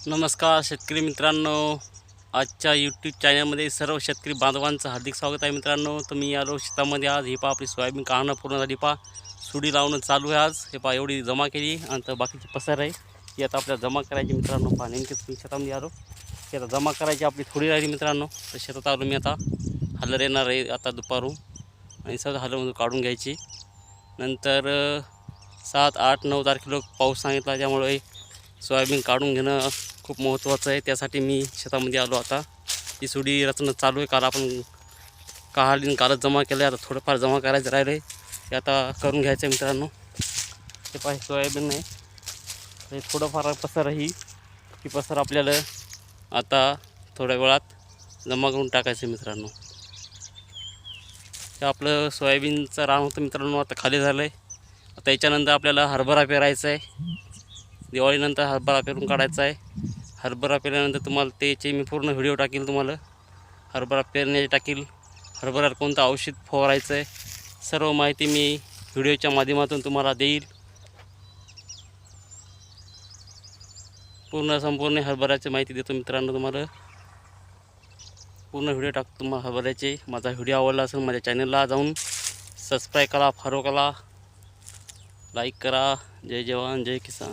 नमस्कार शेतकरी मित्रांनो, आजच्या यूट्यूब चॅनलमध्ये सर्व शेतकरी बांधवांचं हार्दिक स्वागत आहे. मित्रांनो, तर मी आलो शेतामध्ये. आज हे पहा आपली सोयाबीन काढणं पूर्ण झाली. पहा सुडी लावणं चालू आहे. आज हे पहा एवढी जमा केली आणि तर बाकीची पसर आहे ती आता आपल्याला जमा करायची. मित्रांनो पहा, नेमकेच मी शेतामध्ये आलो. ती आता जमा करायची आपली थोडी राहिली. मित्रांनो, तर शेतात आलो मी आता. हलर येणार आहे आता दुपारून आणि सगळं हलर काढून घ्यायची. नंतर 7, 8, 9 तारखेला पाऊस सांगितला, त्यामुळे सोयाबीन काढून घेणं खूप महत्त्वाचं आहे. त्यासाठी मी शेतामध्ये आलो. आता ती सुडी रचना चालू आहे. काल आपण कालच जमा केलं आहे. आता थोडंफार जमा करायचं राहिलं आहे, ते आता करून घ्यायचं आहे. मित्रांनो, ते पाहिजे सोयाबीन आहे, ते थोडंफार पसर ही ती पसर आपल्याला आता थोड्या वेळात जमा करून टाकायचं. मित्रांनो, ते आपलं सोयाबीनचं रान होतं. मित्रांनो, आता खाली झालं आहे. आता याच्यानंतर आपल्याला हरभरा पेरायचा आहे. दिवाळीनंतर हरभरा पेरून काढायचा आहे. हरभरा पेरल्यानंतर तुम्हाला त्याचे मी पूर्ण व्हिडिओ टाकील. तुम्हाला हरभरा पेरण्याचे टाकील, हरभऱ्याला कोणतं औषध फवारायचं आहे, सर्व माहिती मी व्हिडिओच्या माध्यमातून तुम्हाला देईल. संपूर्ण हरभऱ्याची माहिती देतो. मित्रांनो, तुम्हाला पूर्ण व्हिडिओ टाकतो तुम्हाला हरभऱ्याचे. माझा व्हिडिओ आवडला असेल माझ्या चॅनलला जाऊन सबस्क्राईब करा, फॉलो करा, लाईक करा. जय जवान जय किसान.